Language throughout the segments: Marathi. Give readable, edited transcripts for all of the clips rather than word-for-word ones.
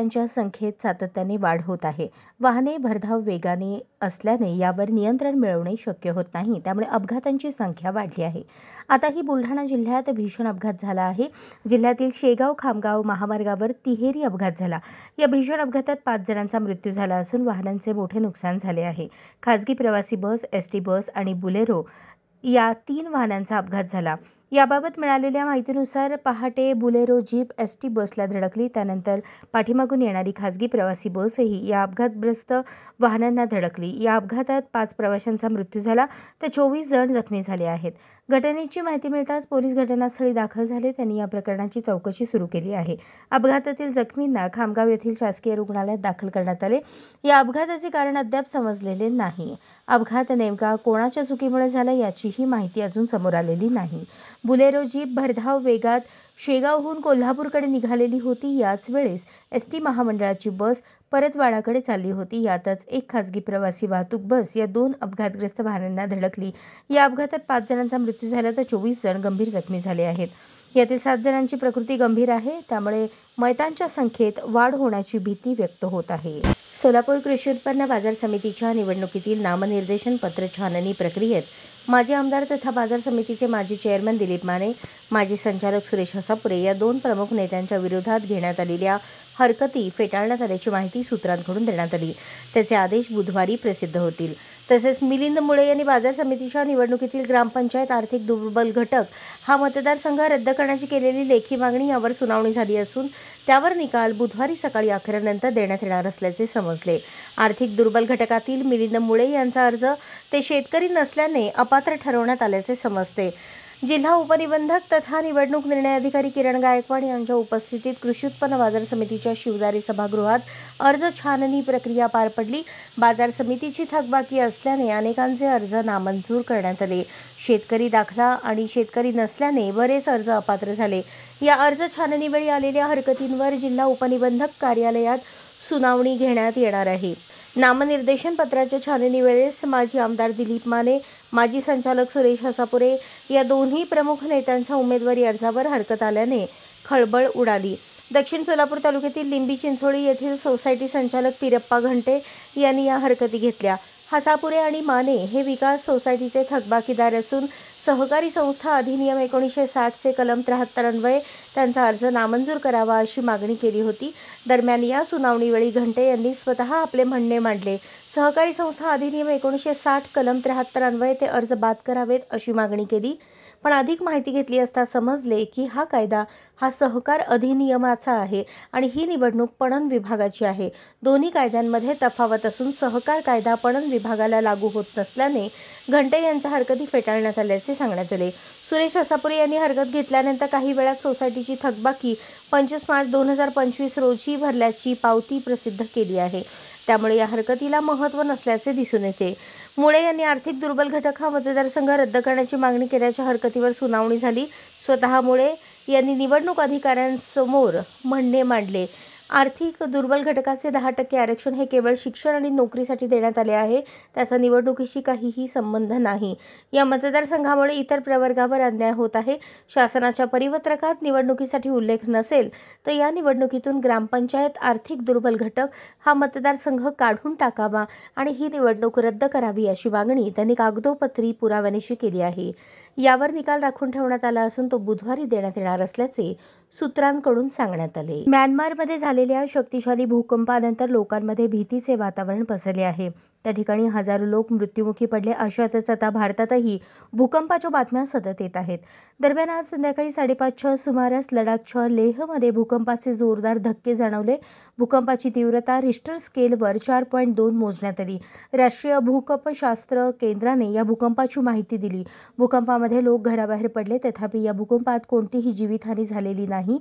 अपघातांच्या संख्येत सातत्याने वाढ होत आहे. वाहने भरधाव वेगाने असल्याने यावर नियंत्रण मिळवणे शक्य होत नाही, त्यामुळे अपघातांची संख्या वाढली आहे. आताही बुलढाणा जिल्ह्यात भीषण अपघात झाला आहे. जिल्ह्यातील शेगाव खामगाव महामार्गावर तिहेरी अपघात झाला. या भीषण अपघातात 5 जणांचा मृत्यू झाला असून वाहनांचे मोठे नुकसान झाले आहे. खासगी प्रवासी बस, एसटी बस आणि बुलेरो या 3 वाहनांचा अपघात झाला. याबाबत मिळालेल्या माहितीनुसार पहाटे बुलेरो जीप एसटी बसला धडकली. त्यानंतर पाठीमागून येणारी खासगी प्रवासी बसही या अपघातग्रस्त वाहनांना धडकली. या अपघातात 5 प्रवाशांचा मृत्यू झाला तर 24 जण जखमी झाले आहेत. घटनेची माहिती मिळताच पोलीस घटनास्थळी दाखल झाले. त्यांनी या प्रकरणाची चौकशी सुरू केली आहे. अपघातातील जखमींना खामगाव येथील शासकीय रुग्णालयात दाखल करण्यात आले. या अपघाताचे कारण अद्याप समजलेले नाही. अपघात नेमका कोणाच्या चुकीमुळे झाला याचीही माहिती अजून समोर आलेली नाही. बुलेरो जीप भरधाव वेगात शेगावहून कोल्हापूरकडे निघालेली होती. याच वेळेस एसटी महामंडळाची बस परतवाडाकडे चालली होती. यातच एक खासगी प्रवासी वाहतूक बस या 2 अपघातग्रस्त वाहनांना धडकली. या अपघातात 5 जणांचा मृत्यू झाला तर 24 जण गंभीर जखमी झाले आहेत. यातील 7 जणांची प्रकृती गंभीर आहे. त्यामुळे मयतांच्या संख्येत वाढ होण्याची भीती व्यक्त होत आहे. सोलापूर कृषी उत्पन्न बाजार समितीच्या निवडणुकीतील नामनिर्देशन पत्र छाननी प्रक्रियेत माजी आमदार तथा बाजार समितीचे माजी चेअरमन दिलीप माने, माजी संचालक सुरेश हसापुरे या 2 प्रमुख नेत्यांच्या विरोधात घेण्यात आलेल्या हरकती फेटाळण्यात आल्याची माहिती सूत्रांकडून देण्यात आली. त्याचे आदेश बुधवारी प्रसिद्ध होतील. तसेच मिलिंद मुळे यांनी बाजार समितीच्या निवडणुकीतील ग्रामपंचायत आर्थिक दुर्बल घटक हा मतदारसंघ रद्द करण्याची केलेली लेखी मागणी यावर सुनावणी झाली असून त्यावर निकाल बुधवारी सकाळी 11 नंतर देण्यात येणार असल्याचे समजले. आर्थिक दुर्बल घटकातील मिलिंद मुळे यांचा अर्ज ते शेतकरी नसल्याने अपात्र ठरवण्यात आल्याचे समजते. जिल्हा उपनिबंधक तथा निवडणूक निर्णय अधिकारी किरण गायकवाड यांच्या उपस्थितीत कृषी उत्पन्न बाजार समितीच्या शिवदारी सभागृहात अर्ज छाननी प्रक्रिया पार पडली. बाजार समितीची थकबाकी असल्याने अनेकांचे अर्ज नामंजूर करण्यात आले. शेतकरी दाखला आणि शेतकरी नसल्याने बरेच अर्ज अपात्र झाले. या अर्ज छाननीवेळी आलेल्या हरकतींवर जिल्हा उपनिबंधक कार्यालयात सुनावणी घेण्यात येणार आहे. नामनिर्देशन पत्राच्या छाननी वेळेस माजी आमदार दिलीप माने, माजी संचालक सुरेश हसापुरे या दोन्ही प्रमुख नेत्यांच्या उमेदवारी अर्जावर हरकत आल्याने खळबळ उडाली. दक्षिण सोलापूर तालुक्यातील लिंबी चिंचोळी येथील सोसायटी संचालक पिरप्पा घंटे यांनी या हरकती घेतल्या. हसापुरे आणि माने हे विकास सोसायटीचे थकबाकीदार असून सहकारी संस्था अधिनियम 1960 चे कलम 73 अन्वये त्यांचा अर्ज नामंजूर करावा अशी मागणी केली होती. दरम्यान या सुनावणीवेळी घंटे यांनी स्वतः आपले म्हणणे मांडले. सहकारी संस्था अधिनियम 1960 कलम 73 अन्वये ते अर्ज बाद करावेत अशी मागणी केली. पण अधिक माहिती घेतली असता समजले की हा कायदा हा सहकार अधिनियमाचा आहे आणि ही निवडणूक पणन विभागाची आहे. दोन्ही कायद्यांमध्ये तफावत असून सहकार कायदा पणन विभागाला लागू होत नसल्याने घंटे यांच्या हरकती फेटाळण्यात आल्याचे सांगण्यात आले. सुरेश हसापुरे यांनी हरकत घेतल्यानंतर काही वेळात सोसायटीची थकबाकी 25 मार्च 2025 रोजी भरल्याची पावती प्रसिद्ध केली आहे. त्यामुळे या हरकतीला महत्त्व नसल्याचे दिसून येते. मुळे यांनी आर्थिक दुर्बल घटक हा मतदारसंघ रद्द करण्याची मागणी केल्याच्या हरकतीवर सुनावणी झाली. स्वतः मुळे यांनी निवडणूक अधिकाऱ्यांसमोर म्हणणे मांडले. आर्थिक दुर्बल घटकाचे 10% आरक्षण हे केवळ शिक्षण आणि नोकरीसाठी देण्यात आले आहे. त्याचा निवडणुकीशी काहीही संबंध नाही. या मतदारसंघामुळे इतर प्रवर्गावर अन्याय होत आहे. शासनाच्या परिपत्रकात निवडणुकीसाठी उल्लेख नसेल तर या निवडणुकीतून ग्रामपंचायत आर्थिक दुर्बल घटक हा मतदारसंघ काढून टाकावा आणि ही निवडणूक रद्द करावी अशी मागणी त्यांनी कागदोपत्री पुराव्यानिशी केली आहे. यावर निकाल राखून ठेवण्यात आला असून तो बुधवारी देण्यात येणार असल्याचे सूत्रांकडून सांगण्यात आले. म्यानमारमध्ये झालेल्या शक्तिशाली भूकंपानंतर लोकांमध्ये भीतीचे वातावरण पसरले आहे. त्या ठिकाणी हजारो लोक मृत्युमुखी पडले. अशातच आता भारतातही भूकंपाच्या बातम्या सतत येत आहेत. दरम्यान आज संध्याकाळी 5:30च्या सुमारास लडाखच्या लेहमध्ये भूकंपाचे जोरदार धक्के जाणवले. भूकंपाची तीव्रता रिश्टर स्केलवर 4.2 मोजण्यात आली. राष्ट्रीय भूकंपशास्त्र केंद्राने या भूकंपाची माहिती दिली. भूकंपामध्ये लोक घराबाहेर पडले, तथापि या भूकंपात कोणतीही जीवितहानी झालेली नाही.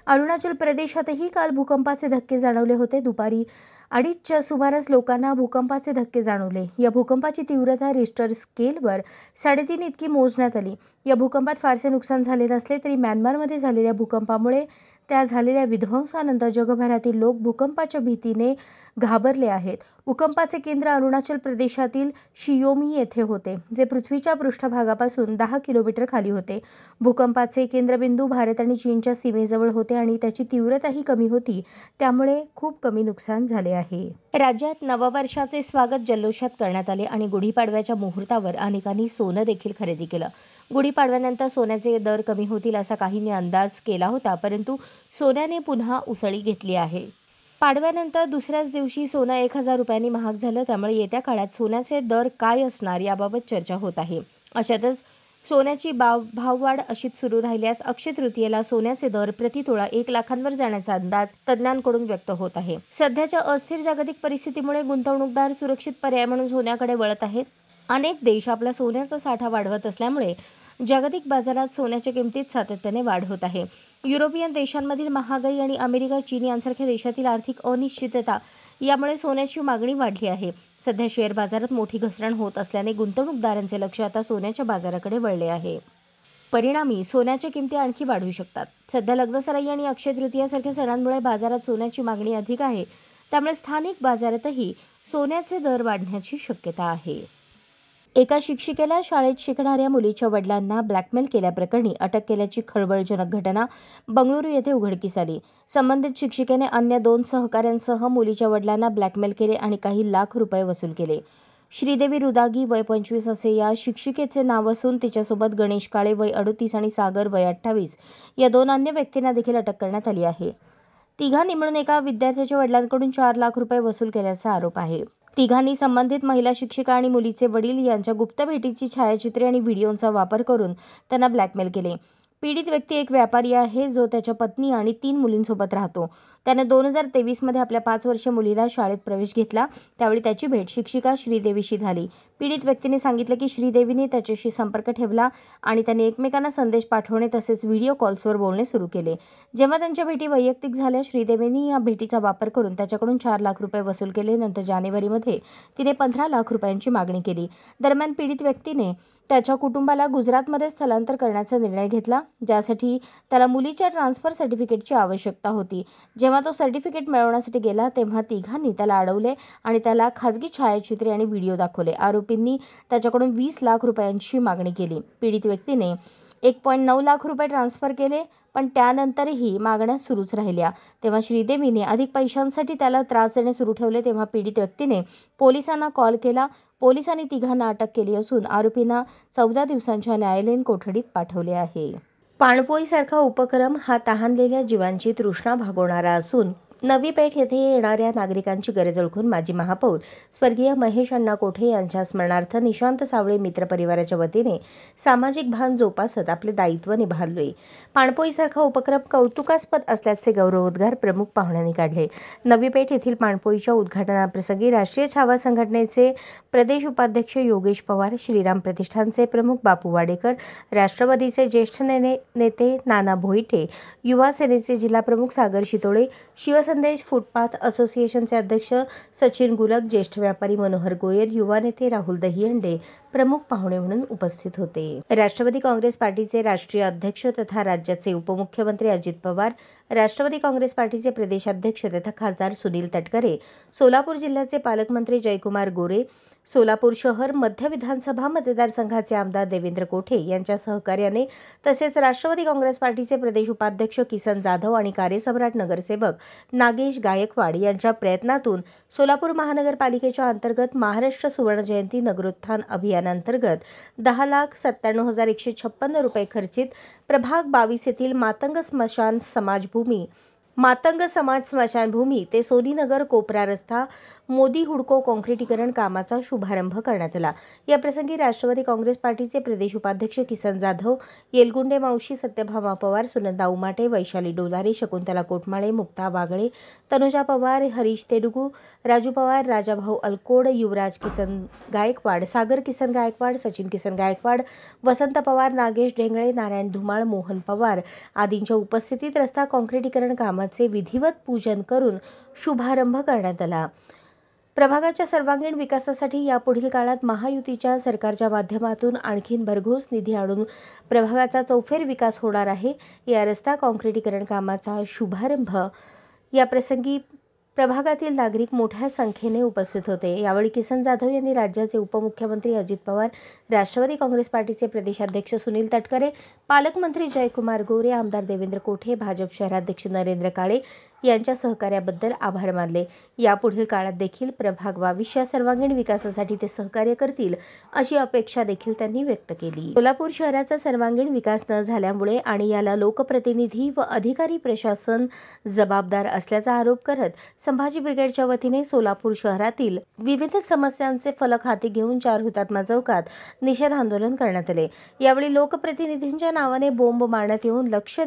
अरुणाचल प्रदेशातही काल भूकंपाचे धक्के जाणवले होते. दुपारी 2:30च्या सुमारास लोकांना भूकंपाचे धक्के जाणवले. या भूकंपाची तीव्रता रिश्टर स्केलवर 3.5 इतकी मोजण्यात आली. या भूकंपात फारसे नुकसान झाले नसले तरी म्यानमारमध्ये झालेल्या भूकंपामुळे त्या झालेल्या विध्वंसानंतर जगभरातील लोक भूकंपाच्या भीतीने घाबरले आहेत. भूकंपाचे केंद्र अरुणाचल प्रदेशातील शियोमी येथे होते, जे पृथ्वीच्या पृष्ठभागापासून 10 किलोमीटर खाली होते. भूकंपाचे केंद्रबिंदू भारत आणि चीनच्या सीमेजवळ होते आणि त्याची तीव्रताही कमी होती, त्यामुळे खूप कमी नुकसान झाले आहे. राज्यात नववर्षाचे स्वागत जल्लोषात करण्यात आले आणि गुढीपाडव्याच्या मुहूर्तावर अनेकांनी सोनं देखील खरेदी केलं. गुढीपाडव्यानंतर सोन्याचे दर कमी होतील असा काहींनी अंदाज केला होता, परंतु सोन्याने पुन्हा उसळी घेतली आहे. पाडव्यानंतर दुसऱ्याच दिवशी सोनं 1,000 रुपयांनी महाग झालं. त्यामुळे येत्या काळात सोन्याचे दर काय असणार याबाबत चर्चा होत आहे. अशातच सोन्याची भाववाढ अशीच सुरू राहिल्यास अक्षय तृतीयेला सोन्याचे दर प्रतितोळा 1 लाखांवर जाण्याचा अंदाज तज्ज्ञांकडून व्यक्त होत आहे. सध्याच्या अस्थिर जागतिक परिस्थितीमुळे गुंतवणूकदार सुरक्षित पर्याय म्हणून सोन्याकडे वळत आहेत. अनेक देश आपला सोन्याचा साठा वाढवत असल्यामुळे जागतिक बाजारात सोन्याच्या किमतीत सातत्याने वाढ होत आहे. युरोपियन देशांमधील महागाई आणि अमेरिका, चीन यांसारख्या देशातील आर्थिक अनिश्चितता यामुळे सोन्याची मागणी वाढली आहे. सध्या शेअर बाजारात मोठी घसरण होत असल्याने गुंतवणूकदारांचे लक्ष आता सोन्याच्या बाजाराकडे वळले आहे. परिणामी सोन्याच्या किमती आणखी वाढू शकतात. सध्या लग्नसराई आणि अक्षय तृतीयासारख्या सणांमुळे बाजारात सोन्याची मागणी अधिक आहे. त्यामुळे स्थानिक बाजारातही सोन्याचे दर वाढण्याची शक्यता आहे. एका शिक्षिकेला शाळेत शिकणाऱ्या मुलीच्या वडिलांना ब्लॅकमेल केल्याप्रकरणी अटक केल्याची खळबळजनक घटना बंगळुरू येथे उघडकीस आली. संबंधित शिक्षिकेने अन्य 2 सहकाऱ्यांसह मुलीच्या वडिलांना ब्लॅकमेल केले आणि काही लाख रुपये वसूल केले. श्रीदेवी रुदागी वय 25 असे या शिक्षिकेचे नाव असून तिच्यासोबत गणेश काळे वय 38 आणि सागर वय 28 या 2 अन्य व्यक्तींना देखील अटक करण्यात आली आहे. तिघांनी मिळून एका विद्यार्थ्याच्या वडिलांकडून 4 लाख रुपये वसूल केल्याचा आरोप आहे. तिघांनी संबंधित महिला शिक्षिका आणि मुलीचे वडील यांच्या गुप्त भेटीची छायाचित्रे आणि व्हिडिओचा वापर करून त्यांना ब्लॅकमेल केले. पीडित व्यक्ती एक व्यापारी आहे, जो त्याच्या पत्नी आणि 3 मुलींसोबत राहतो. त्याने 2023 मध्ये आपल्या 5 वर्षीय मुलीला शाळेत प्रवेश घेतला. त्यावेळी त्याची भेट शिक्षिका श्रीदेवीशी झाली. पीडित व्यक्तीने सांगितले की श्रीदेवीने त्याच्याशी संपर्क ठेवला आणि त्यांनी एकमेकांना संदेश पाठवणे तसेच व्हिडिओ कॉल्सवर बोलणे सुरू केले. जेव्हा त्यांच्या भेटी वैयक्तिक झाल्या, श्रीदेवीने या भेटीचा वापर करून त्याच्याकडून 4 लाख रुपये वसूल केले. नंतर जानेवारीमध्ये तिने 15 लाख रुपयांची मागणी केली. दरम्यान पीडित व्यक्तीने त्याच्या कुटुंबाला गुजरातमध्ये स्थलांतर करण्याचा निर्णय घेतला, ज्यासाठी त्याला मुलीच्या ट्रान्सफर सर्टिफिकेटची आवश्यकता होती. जेव्हा तो सर्टिफिकेट मिळवण्यासाठी गेला, तेव्हा तिघांनी त्याला अडवले आणि त्याला खासगी छायाचित्रे आणि व्हिडिओ दाखवले. आरोपींनी त्याच्याकडून 20 लाख रुपयांची मागणी केली. पीडित व्यक्तीने 1.9 लाख रुपये ट्रान्सफर केले, पण त्यानंतरही मागण्या सुरूच राहिल्या. तेव्हा श्रीदेवीने अधिक पैशांसाठी त्याला त्रास देणे सुरू ठेवले. तेव्हा पीडित व्यक्तीने पोलिसांना कॉल केला. पोलिसांनी तिघांना अटक केली असून आरोपींना 14 दिवसांच्या न्यायालयीन कोठडीत पाठवले आहे. पाणपोईसारखा उपक्रम हा तहानलेल्या जीवांची तृष्णा भागवणारा असून नवी पेठ येथे येणाऱ्या नागरिकांची गरज ओळखून माजी महापौर स्वर्गीय महेश अण्णा कोठे यांच्या स्मरणार्थ निशांत सावळे मित्र परिवाराच्या वतीने सामाजिक भान जोपासत आपले दायित्व निभावले. पाणपोईसारखा उपक्रम कौतुकास्पद असल्याचे गौरवोद्गार प्रमुख पाहुण्यांनी काढले. नवी पेठ येथील पाणपोईच्या उद्घाटनाप्रसंगी राष्ट्रीय छावा संघटनेचे प्रदेश उपाध्यक्ष योगेश पवार, श्रीराम प्रतिष्ठानचे प्रमुख बापू वाडेकर, राष्ट्रवादीचे ज्येष्ठ नेते नाना भोईटे, युवा सेनेचे जिल्हा प्रमुख सागर शितोळे, शिवसंदेश फुटपाथ असोसिएशनचे अध्यक्ष सचिन गुलक, ज्येष्ठ व्यापारी मनोहर गोयल, युवा नेते राहुल दहिहंडे प्रमुख पाहुणे म्हणून उपस्थित होते. राष्ट्रवादी काँग्रेस पार्टीचे राष्ट्रीय अध्यक्ष तथा राज्याचे उपमुख्यमंत्री अजित पवार, राष्ट्रवादी काँग्रेस पार्टीचे प्रदेशाध्यक्ष तथा खासदार सुनील तटकरे, सोलापूर जिल्ह्याचे पालकमंत्री जयकुमार गोरे, सोलापूर शहर मध्य विधानसभा मतदारसंघाचे आमदार देवेंद्र कोठे यांच्या सहकार्याने तसेच राष्ट्रवादी काँग्रेस पार्टीचे प्रदेश उपाध्यक्ष किसन जाधव आणि कार्यसम्राट नगरसेवक नागेश गायकवाड यांच्या प्रयत्नातून सोलापूर महानगरपालिकेच्या अंतर्गत महाराष्ट्र सुवर्ण जयंती नगरोत्थान अभियानांतर्गत 10,97,156 रुपये खर्चित प्रभाग 22 येथील मातंग समाज स्मशानभूमी ते सोनीनगर कोपरा रस्ता मोदी हुडको काँक्रिटीकरण कामाचा शुभारंभ करण्यात आला. या प्रसंगी राष्ट्रवादी काँग्रेस पार्टीचे प्रदेश उपाध्यक्ष किसन जाधव, येलगुंडे मावशी, सत्यभामा पवार, सुनंदा उमाटे, वैशाली डोलारे, शकुंतला कोटमाळे, मुक्ता वागळे, तनुजा पवार, हरीश तेलुगू, राजू पवार, राजाभाऊ अलकोड, युवराज किसन गायकवाड, सागर किसन गायकवाड, सचिन किसन गायकवाड, वसंत पवार, नागेश ढेंगळे, नारायण धुमाळ, मोहन पवार आदींच्या उपस्थितीत रस्ता काँक्रिटीकरण कामाचे विधिवत पूजन करून शुभारंभ करण्यात आला. प्रभागाच्या सर्वांगीण विकासासाठी यापुढील काळात महायुतीच्या सरकारच्या माध्यमातून आणखीन भरघोस निधी आणून प्रभागाचा चौफेर विकास होणार आहे. या रस्ता काँक्रिटीकरण कामाचा शुभारंभ या प्रसंगी प्रभागातील नागरिक मोठ्या संख्येने उपस्थित होते। यावेळी किसन जाधव यांनी राज्याचे उपमुख्यमंत्री अजित पवार, राष्ट्रवादी काँग्रेस पार्टीचे प्रदेशाध्यक्ष सुनील तटकरे, पालकमंत्री जयकुमार गोरे, आमदार देवेंद्र कोठे, भाजप शहराध्यक्ष नरेंद्र काळे यांच्या सहकार्याबद्दल आभार मानले। यापुढील काळात देखील प्रभाग 22च्या सर्वांगीण विकासासाठी ते सहकार्य करतील अशी अपेक्षा देखील त्यांनी व्यक्त केली। सोलापूर शहराचा सर्वांगीण विकास न झाल्यामुळे आणि याला लोकप्रतिनिधी व अधिकारी प्रशासन जबाबदार असल्याचा आरोप करत संभाजी ब्रिगेडच्या वतीने सोलापूर शहरातील विविध समस्यांचे फलक हाती घेऊन 4 हुतात्मा चौकात निषेध आंदोलन करण्यात आले। यावेळी लोकप्रतिनिधींच्या नावाने बोंब मारण्यात येऊन लक्ष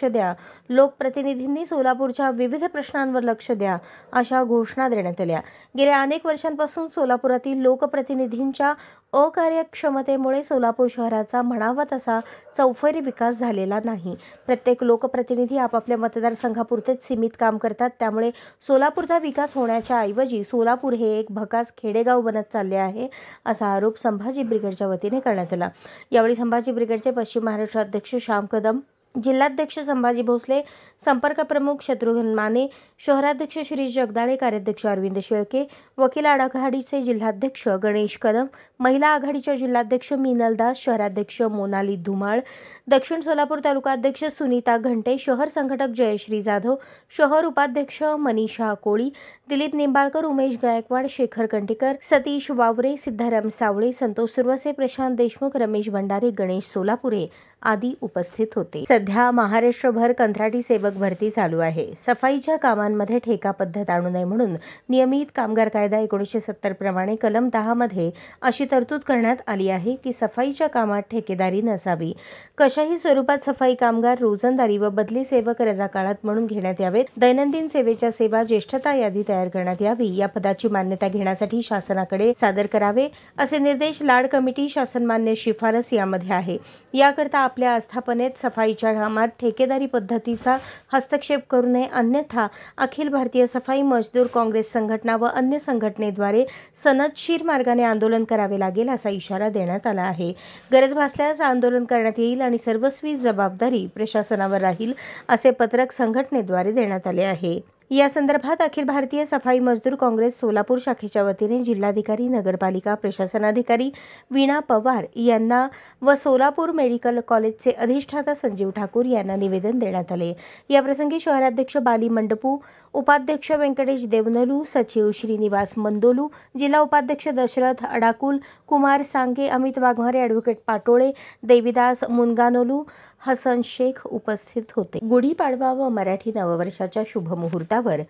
द्या, लोकप्रतिनिधींनी सोलापूरच्या विविध प्रश्नांवर लक्ष द्या अशा घोषणा देण्यात आल्या। गेल्या अनेक वर्षांपासून सोलापुरातील लोकप्रतिनिधींच्या अकार्यक्षमतेमुळे सोलापूर शहराचा म्हणावा तसा चौफेरी विकास झालेला नाही। प्रत्येक लोकप्रतिनिधी आपापल्या मतदारसंघापुरतेच सीमित काम करतात, त्यामुळे सोलापूरचा विकास होण्याच्या ऐवजी सोलापूर हे एक भकास खेडेगाव बनत चालले आहे असा आरोप संभाजी ब्रिगेडच्या वतीने करण्यात आला। यावेळी संभाजी ब्रिगेडचे पश्चिम महाराष्ट्र अध्यक्ष श्याम कदम, जिल्हाध्यक्ष संभाजी भोसले, संपर्क प्रमुख शत्रुघ्न माने, शहराध्यक्ष शिरीष जगदाळे, कार्याध्यक्ष अरविंद शेळके, वकील आघाडीचे जिल्हाध्यक्ष गणेश कदम, महिला आघाडीच्या जिल्हाध्यक्ष मिनल दास, शहराध्यक्ष मोनाली धुमाळ, दक्षिण सोलापूर तालुका अध्यक्ष सुनीता घंटे, शहर संघटक जयश्री जाधव, शहर उपाध्यक्ष मनीषा कोळी, दिलीप निंबाळकर, उमेश गायकवाड, शेखर कंटीकर, सतीश वावरे, सिद्धाराम सावळे, संतोष सुरवसे, प्रशांत देशमुख, रमेश भंडारे, गणेश सोलापुरे आदी उपस्थित होते। सध्या महाराष्ट्रभर कंत्राटी सेवक भरती चालू आहे। सफाईच्या कामांमध्ये ठेका पद्धत आणू नये म्हणून नियमित कामगार कायदा 1970 प्रमाणे कलम 10 मध्ये अशी तरतूद करण्यात आली आहे की सफाईच्या कामात ठेकेदारी नसावी। कशाही स्वरूपात सफाई कामगार रोजंदारी व बदली सेवक रजा काळात म्हणून घेण्यात यावेत। दैनंदिन सेवेच्या सेवा ज्येष्ठता यादी तयार करण्यात यावी। या पदाची मान्यता घेण्यासाठी शासनाकडे सादर करावे असे निर्देश लाड कमिटी शासनमान्य शिफारस यामध्ये आहे। याकरता आपल्या आस्थापनेत सफाईच्या कामात ठेकेदारी पद्धतीचा हस्तक्षेप करू नये, अन्यथा अखिल भारतीय सफाई मजदूर काँग्रेस संघटना व अन्य संघटनेद्वारे सनदशीर मार्गाने आंदोलन करावे लागेल असा इशारा देण्यात आला आहे। गरज भासल्यास आंदोलन करण्यात येईल आणि सर्वस्वी जबाबदारी प्रशासनावर राहील असे पत्रक संघटनेद्वारे देण्यात आले आहे। या संदर्भात अखिल भारतीय सफाई मजदूर काँग्रेस सोलापूर शाखेच्या वतीने जिल्हाधिकारी, नगरपालिका प्रशासनाधिकारी वीणा पवार यांना व सोलापूर मेडिकल कॉलेजचे अधिष्ठाता संजीव ठाकूर यांना निवेदन देण्यात आले। याप्रसंगी शहराध्यक्ष बाली मंडपू, उपाध्यक्ष व्यंकटेश देवनलू, सचिव श्रीनिवास मंदोलू, जिल्हा उपाध्यक्ष दशरथ अडाकुल, कुमार सांगे, अमित वाघमारे, ॲडव्होकेट पाटोळे, देवीदास मुनगानोलू, हसन शेख उपस्थित होते। गुढीपाडवा व मराठी नववर्षाच्या शुभमुहूर्तावर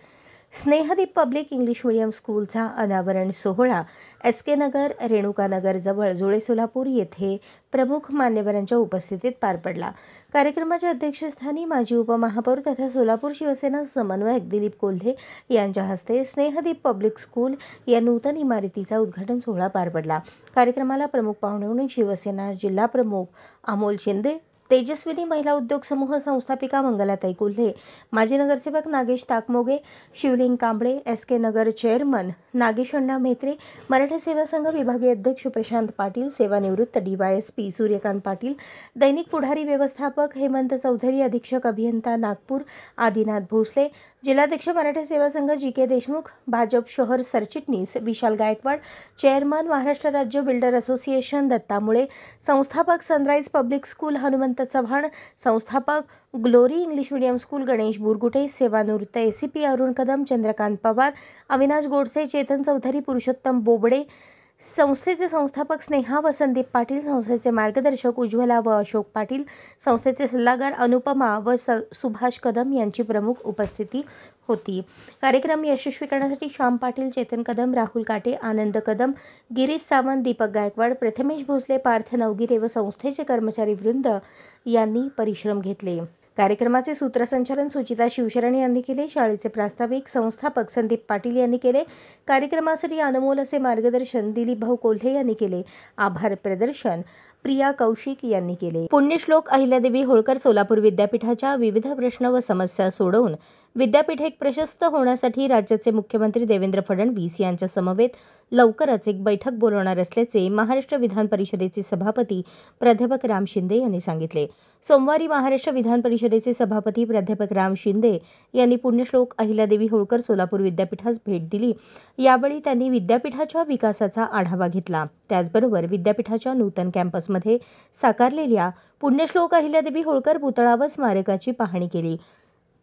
स्नेहदीप पब्लिक इंग्लिश मीडियम स्कूलचा अनावरण सोहळा SK नगर, रेणुकानगर जवळ जुळे सोलापूर येथे प्रमुख मान्यवरांच्या उपस्थितीत पार पडला। कार्यक्रमाच्या अध्यक्षस्थानी माजी उपमहापौर तथा सोलापूर शिवसेना समन्वयक दिलीप कोल्हे यांच्या हस्ते स्नेहदीप पब्लिक स्कूल या नूतन इमारतीचा उद्घाटन सोहळा पार पडला। कार्यक्रमाला प्रमुख पाहुणे म्हणून शिवसेना जिल्हा प्रमुख अमोल शिंदे, तेजस्विनी महिला उद्योग समूह संस्थापिका मंगलाताई कोल्हे, माजी नगरसेवक नागेश ताकमोगे, शिवलिंग कांबळे, SK नगर चेअरमन नागेश अण्णा म्हेत्रे, मराठा सेवा संघ विभागीय अध्यक्ष प्रशांत पाटील, सेवानिवृत्त DYSP सूर्यकांत पाटील, दैनिक पुढारी व्यवस्थापक हेमंत चौधरी, अधीक्षक अभियंता नागपूर आदिनाथ भोसले, जिल्हाध्यक्ष मराठा सेवा संघ GK देशमुख, भाजप शहर सरचिटणीस विशाल गायकवाड, चेअरमन महाराष्ट्र राज्य बिल्डर असोसिएशन दत्ता मुळे, संस्थापक sunrise public school Hanumant Chavan, संस्थापक glory English medium school Ganesh Burgute, सेवानिवृत्त ACP अरुण कदम, चंद्रकांत पवार, अविनाश गोडसे, चेतन चौधरी, पुरुषोत्तम बोबडे, संस्थेचे संस्थापक स्नेहा व संदीप पाटील, संस्थेचे मार्गदर्शक उज्ज्वला व अशोक पाटील, संस्थेचे सल्लागार अनुपमा व सुभाष कदम यांची प्रमुख उपस्थिती होती। कार्यक्रम यशस्वी करण्यासाठी श्याम पाटील, चेतन कदम, राहुल काटे, आनंद कदम, गिरीश सावंत, दीपक गायकवाड, प्रथमेश भोसले, पार्थ नवगिरे व संस्थेचे कर्मचारी वृंद यांनी परिश्रम घेतले। कार्यक्रमाचे सूत्रसंचालन सुचिता शिवशरण यांनी केले। शाळेचे प्रास्ताविक संस्थापक संदीप पाटील यांनी केले। कार्यक्रमासाठी अनमोल असे मार्गदर्शन दिलीप भाऊ कोल्हे यांनी केले। आभार प्रदर्शन प्रिया कौशिक यांनी केले। पुण्यश्लोक अहिल्यादेवी होळकर सोलापूर विद्यापीठाच्या विविध प्रश्न व समस्या सोडवून विद्यापीठ एक प्रशस्त होण्यासाठी राज्याचे मुख्यमंत्री देवेंद्र फडणवीस यांच्या समवेत लवकरच एक बैठक बोलवणार असल्याचे महाराष्ट्र विधान परिषदेचे सभापती प्राध्यापक राम शिंदे यांनी सांगितले. सोमवारी महाराष्ट्र विधान परिषदेचे सभापती प्राध्यापक राम शिंदे यांनी पुण्यश्लोक अहिल्यादेवी होळकर सोलापूर विद्यापीठास भेट दिली. यावेळी त्यांनी विद्यापीठाच्या विकासाचा आढावा घेतला. त्याचबरोबर विद्यापीठाच्या नूतन कॅम्पसमध्ये साकारलेल्या पुण्यश्लोक अहिल्यादेवी होळकर पुतळा व स्मारकाची पाहणी केली.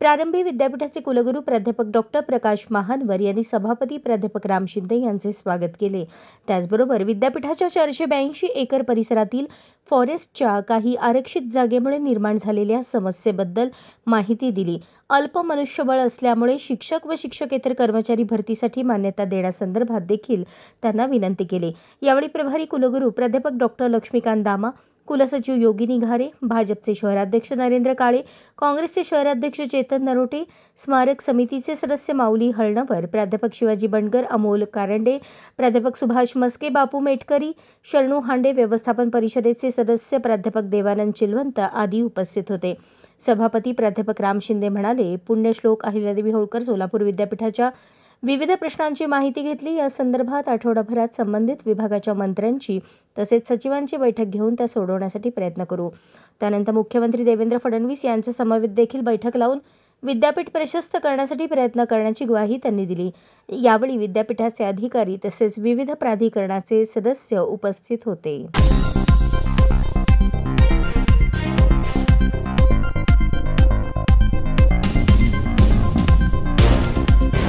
प्रारंभी विद्यापीठाचे कुलगुरू प्राध्यापक डॉक्टर प्रकाश महानवर यांनी सभापती प्राध्यापक राम शिंदे यांचे स्वागत केले. त्याचबरोबर विद्यापीठाच्या 482 एकर परिसरातील फॉरेस्टच्या काही आरक्षित जागेमुळे निर्माण झालेल्या समस्येबद्दल माहिती दिली. अल्प मनुष्यबळ असल्यामुळे शिक्षक व शिक्षकेतर कर्मचारी भरतीसाठी मान्यता देण्यासंदर्भात देखील त्यांना विनंती केली. यावेळी प्रभारी कुलगुरू प्राध्यापक डॉक्टर लक्ष्मीकांत दामा, कुलसचिव योगिनी घारे, भाजपचे शहराध्यक्ष नरेंद्र काळे, काँग्रेसचे शहराध्यक्ष चेतन नरोटे, स्मारक समितीचे सदस्य माऊली हळणवर, प्राध्यापक शिवाजी बंडगर, अमोल कारंडे, प्राध्यापक सुभाष मस्के, बापू मेटकरी, शरणू हांडे, व्यवस्थापन परिषदेचे सदस्य प्राध्यापक देवानंद चिलवंत आदी उपस्थित होते. सभापती प्राध्यापक राम शिंदे म्हणाले, पुण्यश्लोक अहिल्यादेवी होळकर सोलापूर विद्यापीठाच्या विविध प्रश्नांची माहिती घेतली. या संदर्भात आठवडाभरात संबंधित विभागाच्या मंत्र्यांची तसेच सचिवांची बैठक घेऊन त्या सोडवण्यासाठी प्रयत्न करू. त्यानंतर मुख्यमंत्री देवेंद्र फडणवीस यांच्या समवेत देखील बैठक लावून विद्यापीठ प्रशस्त करण्यासाठी प्रयत्न करण्याची ग्वाही त्यांनी दिली. यावेळी विद्यापीठाचे अधिकारी तसेच विविध प्राधिकरणाचे सदस्य उपस्थित होते.